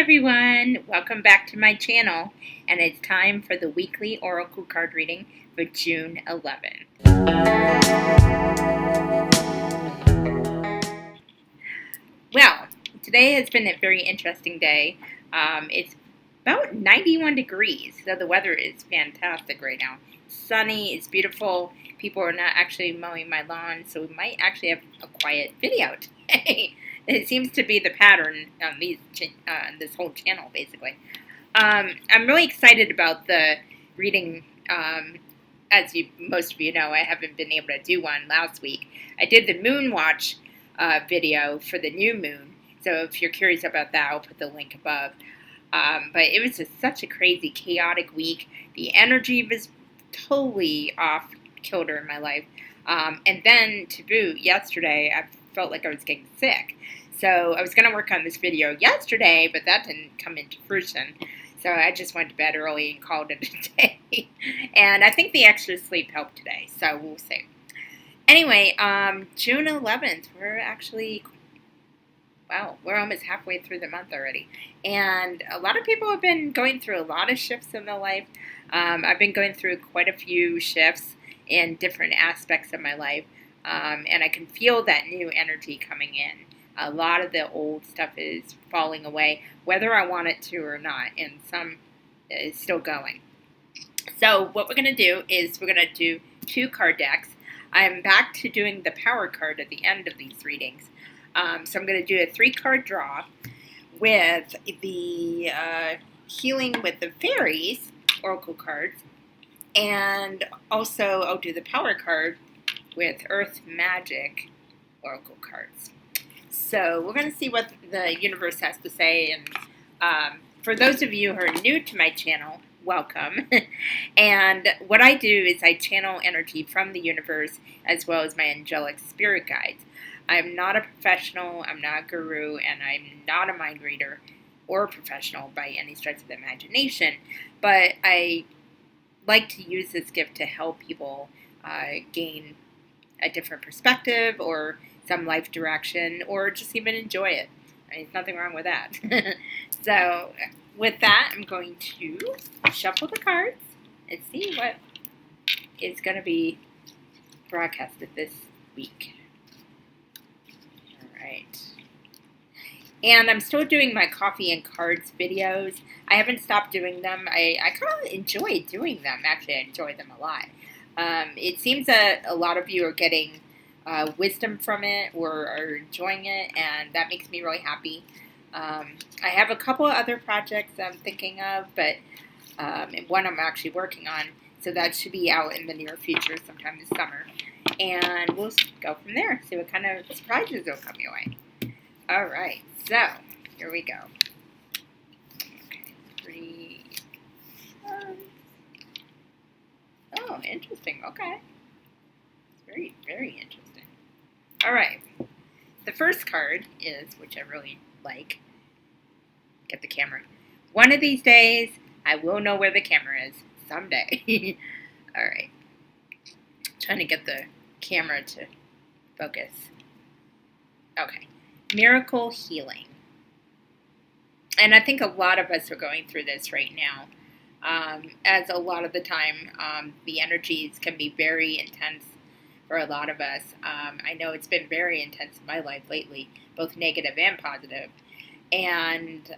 everyone, welcome back to my channel, and it's time for the weekly oracle card reading for June 11th. Well, today has been a very interesting day. It's about 91 degrees, so the weather is fantastic right now. It's sunny, it's beautiful. People are not actually mowing my lawn, so we might actually have a quiet video today. It seems to be the pattern on this whole channel, basically. I'm really excited about the reading. As most of you know, I haven't been able to do one last week. I did the moon watch video for the new moon, so if you're curious about that, I'll put the link above. But it was just such a crazy, chaotic week. The energy was totally off kilter in my life. And then, to boot, yesterday, I felt like I was getting sick. So I was going to work on this video yesterday, but that didn't come into fruition. So I just went to bed early and called it a day. And I think the extra sleep helped today, so we'll see. Anyway, June 11th, we're almost halfway through the month already. And a lot of people have been going through a lot of shifts in their life. I've been going through quite a few shifts in different aspects of my life. And I can feel that new energy coming in. A lot of the old stuff is falling away, whether I want it to or not, and some is still going. So what we're going to do is we're going to do 2 card decks. I'm back to doing the power card at the end of these readings. So I'm going to do a 3-card draw with the Healing with the Fairies oracle cards, and also I'll do the power card with Earth Magic oracle cards. So we're going to see what the universe has to say, and for those of you who are new to my channel, welcome. And what I do is I channel energy from the universe as well as my angelic spirit guides. I'm not a professional, I'm not a guru, and I'm not a mind reader or a professional by any stretch of the imagination, but I like to use this gift to help people gain a different perspective or some life direction, or just even enjoy it. I mean, there's nothing wrong with that. So with that, I'm going to shuffle the cards and see what is going to be broadcasted this week. All right. And I'm still doing my coffee and cards videos. I haven't stopped doing them. I kind of enjoy doing them. Actually, I enjoy them a lot. It seems that a lot of you are getting wisdom from it or are enjoying it, and that makes me really happy. I have a couple of other projects I'm thinking of, but and one I'm actually working on, so that should be out in the near future sometime this summer. And we'll go from there, see what kind of surprises will come your way. All right, so here we go. Okay, 3. Oh, interesting. Okay. Very, very interesting. All right. The first card is, which I really like. Get the camera. One of these days, I will know where the camera is. Someday. All right. Trying to get the camera to focus. Okay. Miracle healing. And I think a lot of us are going through this right now. As a lot of the time, the energies can be very intense for a lot of us. I know it's been very intense in my life lately, both negative and positive. And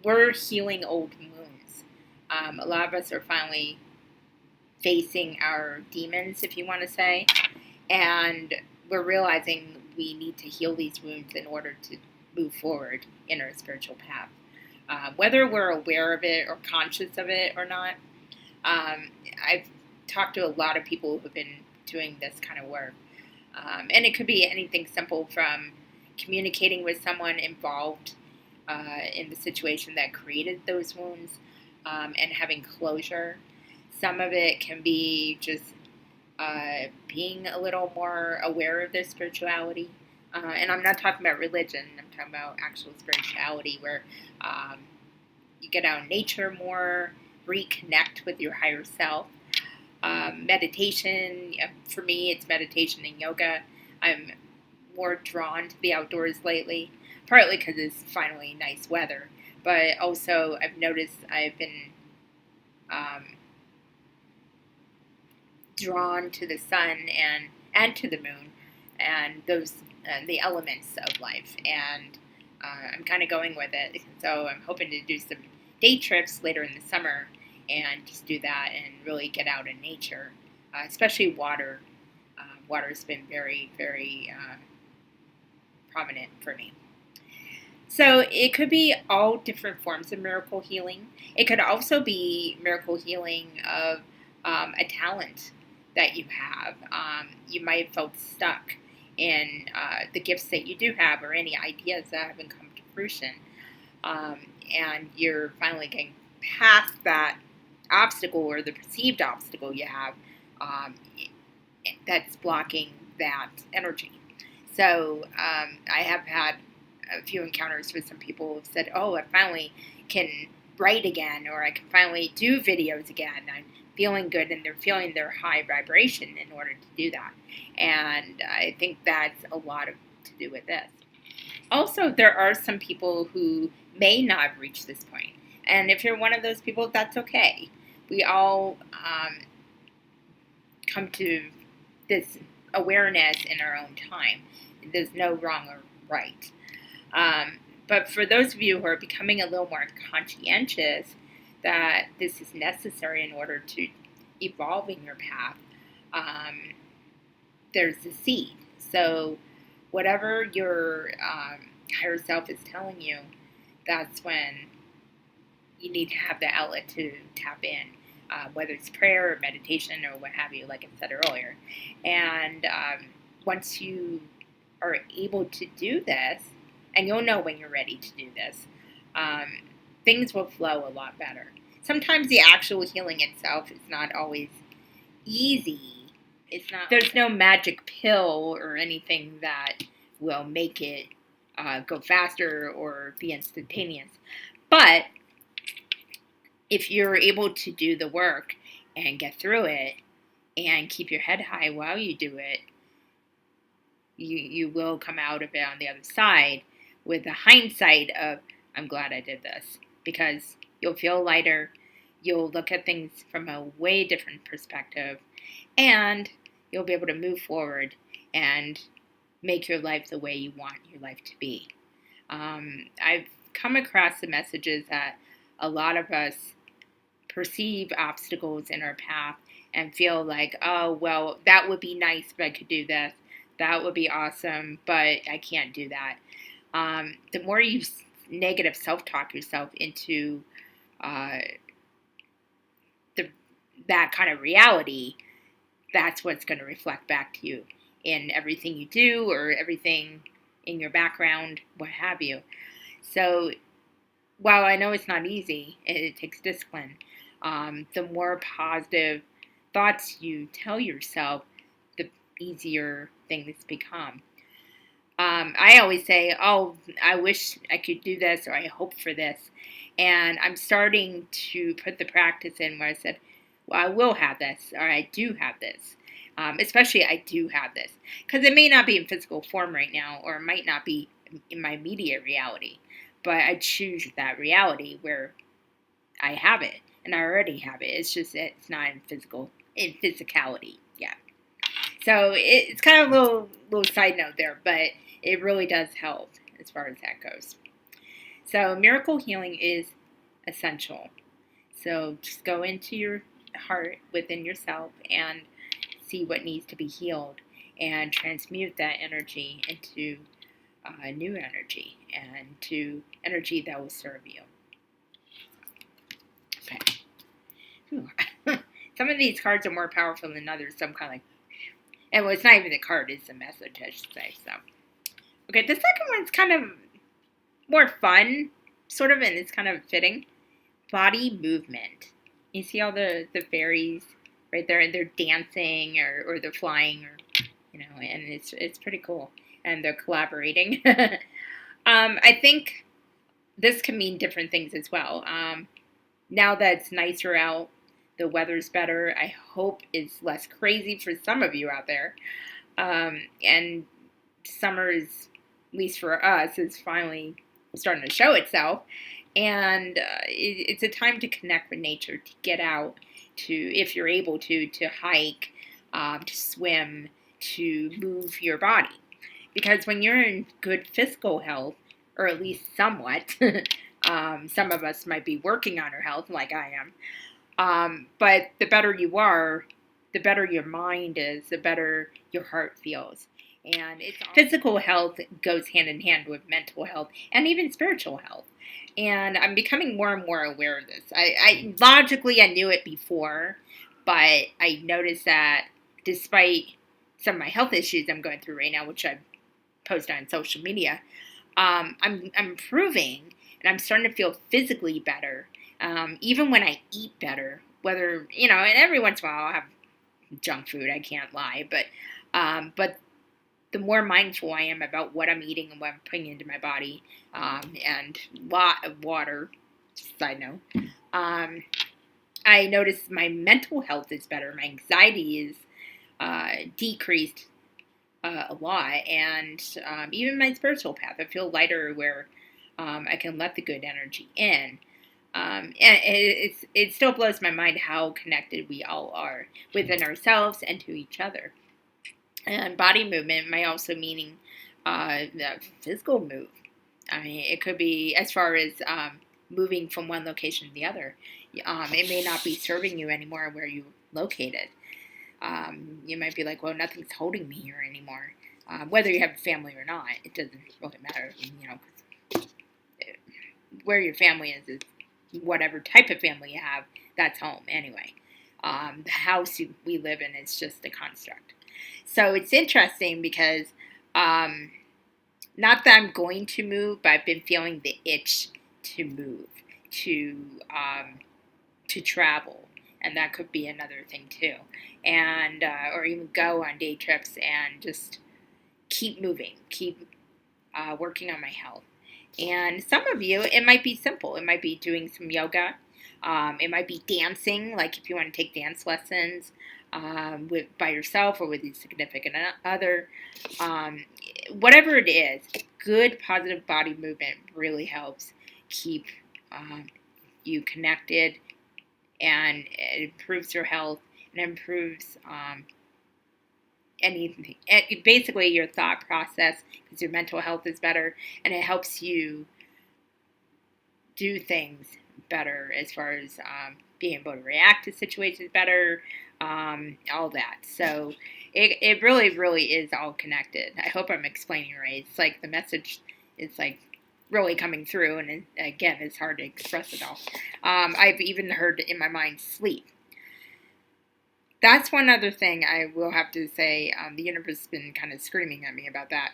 we're healing old wounds. A lot of us are finally facing our demons, if you want to say. And we're realizing we need to heal these wounds in order to move forward in our spiritual path. Whether we're aware of it or conscious of it or not. I've talked to a lot of people who've been doing this kind of work. And it could be anything simple from communicating with someone involved in the situation that created those wounds and having closure. Some of it can be just being a little more aware of their spirituality. And I'm not talking about religion, I'm talking about actual spirituality where you get out in nature more, reconnect with your higher self. Meditation, for me, it's meditation and yoga. I'm more drawn to the outdoors lately. partly because it's finally nice weather, but also I've noticed I've been drawn to the sun and to the moon and those the elements of life, and I'm kind of going with it. So I'm hoping to do some day trips later in the summer and just do that and really get out in nature, especially water. Water's been very, very prominent for me. So it could be all different forms of miracle healing. It could also be miracle healing of a talent that you have. You might have felt stuck in the gifts that you do have or any ideas that haven't come to fruition. And you're finally getting past that obstacle or the perceived obstacle you have that's blocking that energy. So I have had a few encounters with some people who have said, oh, I finally can write again, or I can finally do videos again. I'm feeling good, and they're feeling their high vibration in order to do that. And I think that's a lot to do with this. Also, there are some people who may not have reached this point. And if you're one of those people, that's okay. We all come to this awareness in our own time. There's no wrong or right. But for those of you who are becoming a little more conscientious that this is necessary in order to evolve in your path, there's the seed. So whatever your higher self is telling you, that's when you need to have the outlet to tap in, whether it's prayer or meditation or what have you, like I said earlier. And once you are able to do this, and you'll know when you're ready to do this, things will flow a lot better. Sometimes the actual healing itself is not always easy. There's no magic pill or anything that will make it go faster or be instantaneous. But if you're able to do the work and get through it and keep your head high while you do it, you will come out of it on the other side with the hindsight of, I'm glad I did this, because you'll feel lighter, you'll look at things from a way different perspective, and you'll be able to move forward and make your life the way you want your life to be. I've come across the messages that a lot of us perceive obstacles in our path and feel like, oh, well, that would be nice if I could do this. That would be awesome, but I can't do that. The more you negative self-talk yourself into that kind of reality, that's what's going to reflect back to you in everything you do or everything in your background, what have you. So while I know it's not easy, it takes discipline. The more positive thoughts you tell yourself, the easier things become. I always say, oh, I wish I could do this, or I hope for this. And I'm starting to put the practice in where I said, well, I will have this, or I do have this. Especially I do have this. Because it may not be in physical form right now, or it might not be in my immediate reality. But I choose that reality where I have it, and I already have it. It's just it's not in physicality yet. So it's kind of a little side note there, but it really does help as far as that goes. So miracle healing is essential. So just go into your heart within yourself and see what needs to be healed and transmute that energy into new energy and to energy that will serve you. Okay. Some of these cards are more powerful than others, so I'm kind of like, and well, it's not even the card, it's the message, I should say. So, okay, the second one's kind of more fun, sort of, and it's kind of fitting. Body movement. You see all the fairies right there, and they're dancing or they're flying, or and it's pretty cool, and they're collaborating. I think this can mean different things as well. Now that it's nicer out, the weather's better. I hope it's less crazy for some of you out there. And summer is least for us, is finally starting to show itself. And it's a time to connect with nature, to get out, to, if you're able to hike, to swim, to move your body. Because when you're in good physical health, or at least somewhat, some of us might be working on our health, like I am, but the better you are, the better your mind is, the better your heart feels. And physical health goes hand in hand with mental health and even spiritual health. And I'm becoming more and more aware of this. I logically, I knew it before, but I noticed that despite some of my health issues I'm going through right now, which I post on social media, I'm improving, and I'm starting to feel physically better. Even when I eat better, whether, and every once in a while I'll have junk food, I can't lie, but the more mindful I am about what I'm eating and what I'm putting into my body, and lot of water, side note, I notice my mental health is better. My anxiety is decreased a lot, and even my spiritual path, I feel lighter, where I can let the good energy in. And it still blows my mind how connected we all are within ourselves and to each other. And body movement might also meaning the physical move. I mean, it could be as far as moving from one location to the other. It may not be serving you anymore where you're located. You might be like, well, nothing's holding me here anymore. Whether you have a family or not, it doesn't really matter. Where your family is whatever type of family you have, that's home anyway. The house we live in is just a construct. So it's interesting because not that I'm going to move, but I've been feeling the itch to move, to travel, and that could be another thing too, and or even go on day trips and just keep moving, keep working on my health. And some of you, it might be simple. It might be doing some yoga. It might be dancing, like if you want to take dance lessons by yourself or with a significant other. Whatever it is, good positive body movement really helps keep you connected, and it improves your health, and improves anything. Basically, your thought process, because your mental health is better, and it helps you do things better as far as being able to react to situations better, all that. So it really, really is all connected. I hope I'm explaining right. It's like the message is like really coming through, and again, it's hard to express it all. I've even heard in my mind sleep. That's one other thing I will have to say. The universe has been kind of screaming at me about that.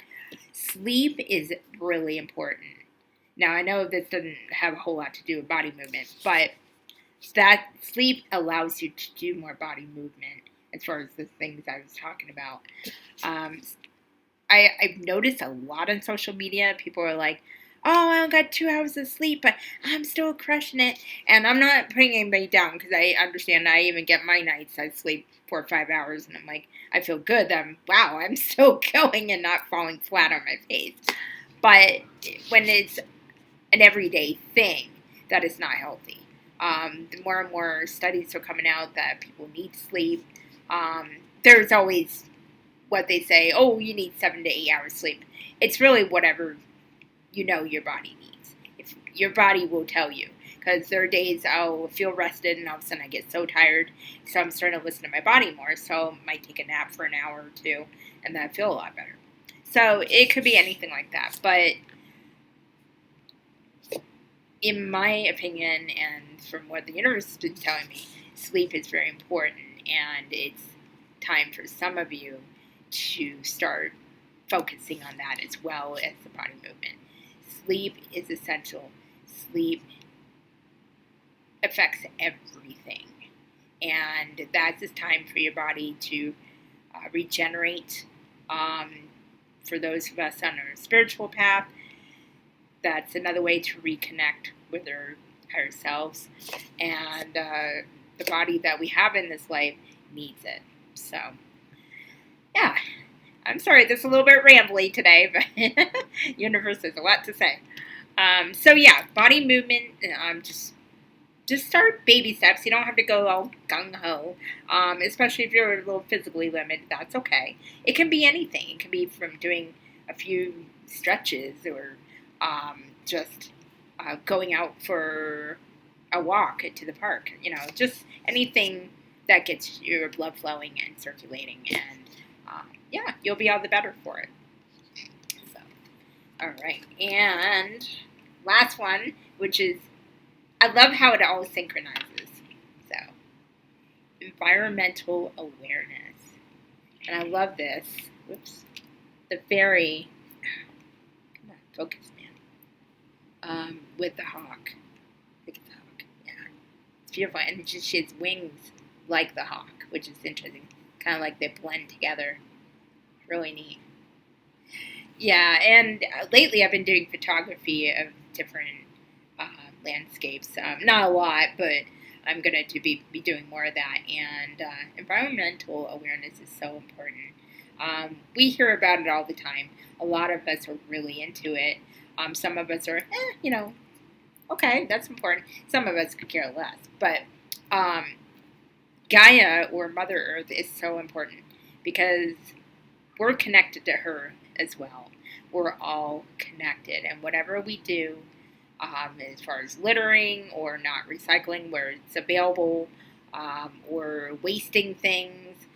Sleep is really important. Now, I know this doesn't have a whole lot to do with body movement, but that sleep allows you to do more body movement as far as the things I was talking about. I've noticed a lot on social media. People are like, oh, I only got 2 hours of sleep, but I'm still crushing it. And I'm not putting anybody down, because I understand. I even get my nights I sleep 4 or 5 hours, and I'm like, I feel good that I'm still going and not falling flat on my face. But when it's an everyday thing, that is not healthy. The more and more studies are coming out that people need sleep. There's always what they say, oh, you need 7 to 8 hours sleep. It's really whatever your body needs. If your body will tell you, because there are days I'll feel rested and all of a sudden I get so tired, so I'm starting to listen to my body more. So I might take a nap for an hour or two, and then I feel a lot better. So it could be anything like that, but in my opinion, and from what the universe has been telling me, sleep is very important, and it's time for some of you to start focusing on that as well as the body movement. Sleep is essential. Sleep affects everything, and that's just time for your body to regenerate. For those of us on our spiritual path, that's another way to reconnect with our higher selves, and the body that we have in this life needs it. So, yeah, I'm sorry, this is a little bit rambly today, but universe has a lot to say. So yeah, body movement. Just start baby steps. You don't have to go all gung ho, especially if you're a little physically limited. That's okay. It can be anything. It can be from doing a few stretches or just going out for a walk to the park. Just anything that gets your blood flowing and circulating, and yeah, you'll be all the better for it. So, all right, and last one, which is I love how it all synchronizes. So, environmental awareness. And I love this. Whoops. The fairy. Come on, focus, man. With the hawk. I think it's a hawk. Yeah. It's beautiful. And she has wings like the hawk, which is interesting. Kind of like they blend together. Really neat. Yeah, and lately I've been doing photography of different landscapes. Not a lot, but I'm going to be doing more of that. And environmental awareness is so important. We hear about it all the time. A lot of us are really into it. Some of us are, okay, that's important. Some of us could care less. But Gaia, or Mother Earth, is so important because we're connected to her as well. We're all connected. And whatever we do, as far as littering or not recycling where it's available, or wasting things,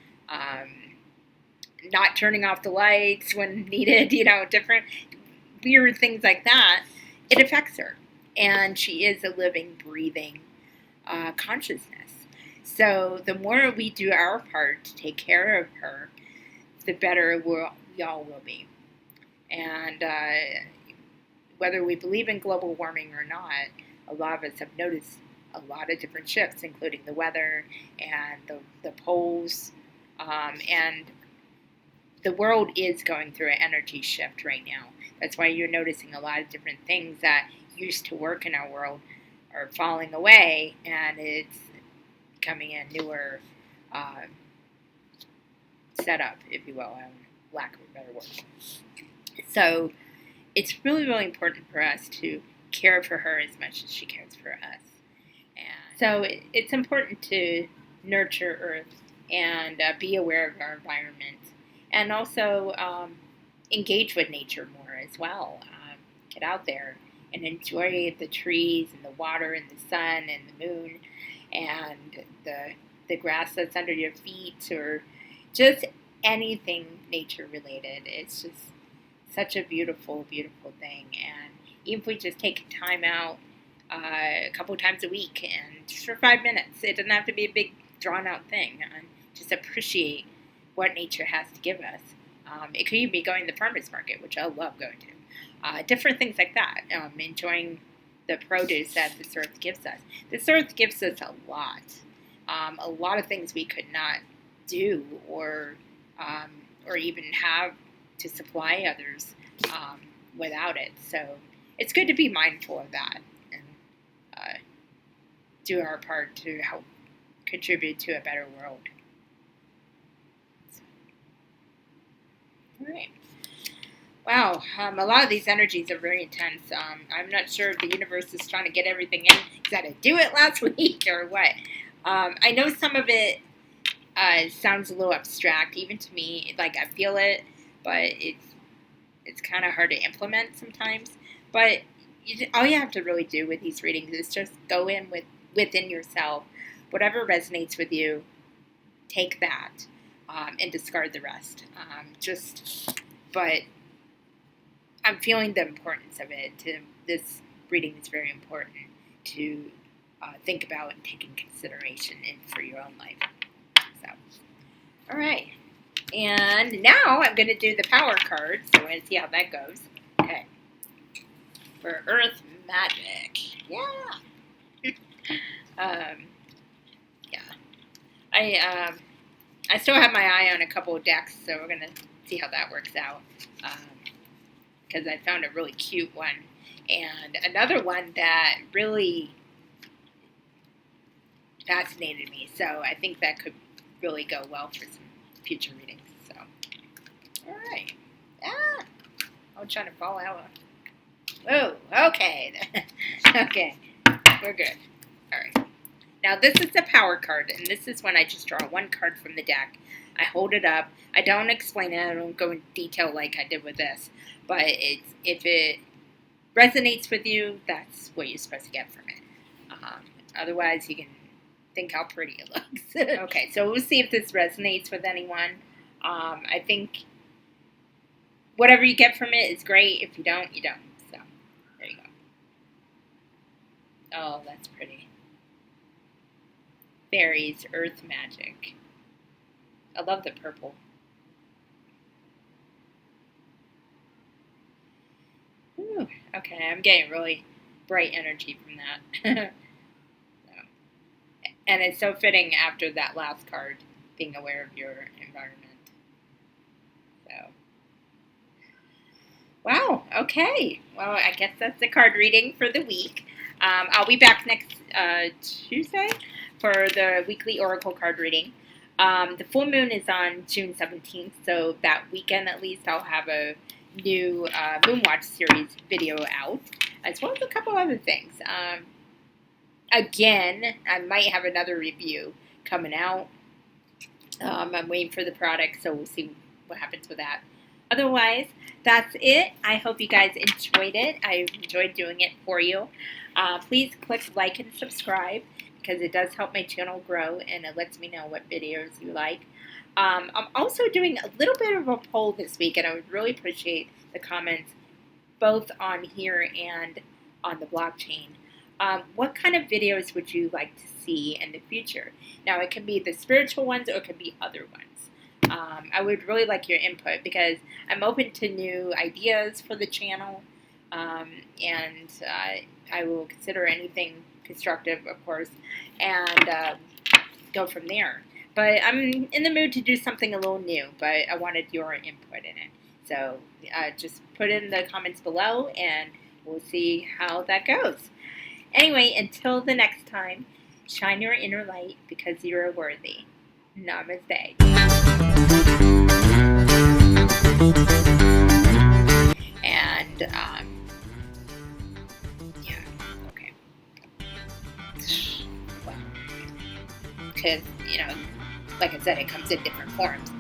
not turning off the lights when needed, different weird things like that, it affects her. And she is a living, breathing consciousness. So the more we do our part to take care of her, the better we all will be. And whether we believe in global warming or not, a lot of us have noticed a lot of different shifts, including the weather and the poles. And the world is going through an energy shift right now. That's why you're noticing a lot of different things that used to work in our world are falling away, and it's becoming a newer setup, if you will, lack of a better word. So it's really, really important for us to care for her as much as she cares for us. And so it's important to nurture Earth and be aware of our environment, and also engage with nature more as well. Get out there and enjoy the trees and the water and the sun and the moon and the grass that's under your feet, or just anything nature related. It's just such a beautiful, beautiful thing. And even if we just take time out a couple times a week and just for 5 minutes, it doesn't have to be a big drawn out thing, and just appreciate what nature has to give us. It could even be going to the farmer's market, which I love going to. Different things like that. Enjoying the produce that this earth gives us. This earth gives us a lot of things we could not do or even have to supply others without it. So it's good to be mindful of that and do our part to help contribute to a better world. All right. Wow, a lot of these energies are very intense. I'm not sure if the universe is trying to get everything in because I had to do it last week or what. I know some of it sounds a little abstract, even to me. Like, I feel it, but it's kind of hard to implement sometimes. But all you have to really do with these readings is just go in within yourself. Whatever resonates with you, take that and discard the rest. But I'm feeling the importance of it. This reading is very important to think about and take in consideration for your own life. So, all right. And now I'm going to do the power cards. So we're going to see how that goes. Okay. For Earth Magic. Yeah. Yeah. I still have my eye on a couple of decks, so we're going to see how that works out. Because I found a really cute one. And another one that really fascinated me. So I think that could really go well for some future readings. So, all I'm trying to fall out. Oh, okay. Okay, we're good. All right. Now this is the power card, and this is when I just draw one card from the deck. I hold it up. I don't explain it. I don't go in detail like I did with this. But if it resonates with you, that's what you're supposed to get from it. Otherwise, you can think how pretty it looks. Okay, so we'll see if this resonates with anyone. I think whatever you get from it is great. If you don't, you don't. So, there you go. Oh, that's pretty. Fairies, earth magic. I love the purple. Ooh, okay, I'm getting really bright energy from that. And it's so fitting after that last card, being aware of your environment. So, wow, okay. Well, I guess that's the card reading for the week. I'll be back next Tuesday for the weekly oracle card reading. The full moon is on June 17th, so that weekend at least I'll have a new Moonwatch series video out, as well as a couple other things. Again, I might have another review coming out. I'm waiting for the product, so we'll see what happens with that. Otherwise, that's it. I hope you guys enjoyed it. I enjoyed doing it for you. Please click like and subscribe, because it does help my channel grow, and it lets me know what videos you like. I'm also doing a little bit of a poll this week, and I would really appreciate the comments both on here and on the blockchain. What kind of videos would you like to see in the future? Now, it can be the spiritual ones, or it can be other ones. I would really like your input, because I'm open to new ideas for the channel, and I will consider anything constructive, of course, and go from there. But I'm in the mood to do something a little new, but I wanted your input in it. So just put in the comments below, and we'll see how that goes. Anyway, until the next time, shine your inner light, because you're worthy. Namaste. And, yeah, okay. Well, because, you know, like I said, it comes in different forms.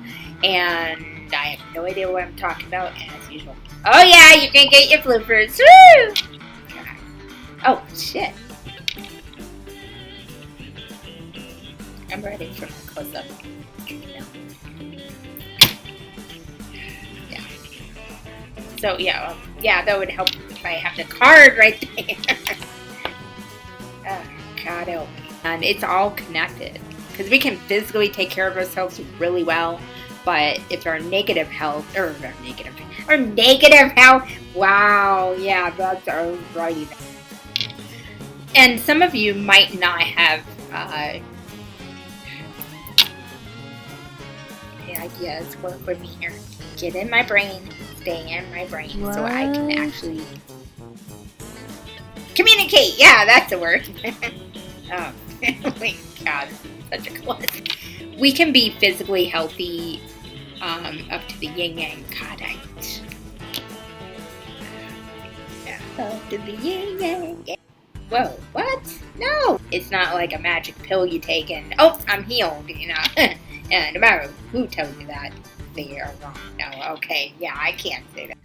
And I have no idea what I'm talking about, as usual. Oh yeah, you can get your bloopers. Woo! Oh, shit. I'm ready for my close-up. Yeah. So, yeah, that would help if I have the card right there. Oh, God help me. And it's all connected. Because we can physically take care of ourselves really well, but if our negative health, our negative health, wow, yeah, that's alrighty. And some of you might not have ideas work with me here. Get in my brain, stay in my brain, so I can actually communicate. Yeah, that's a word. Oh my God, such a klutz. We can be physically healthy up to the yin yang. God, up to the yin yang. Whoa, what? No! It's not like a magic pill you take and, oh, I'm healed, you know. And no matter who tells you that, they are wrong. No, okay, yeah, I can't say that.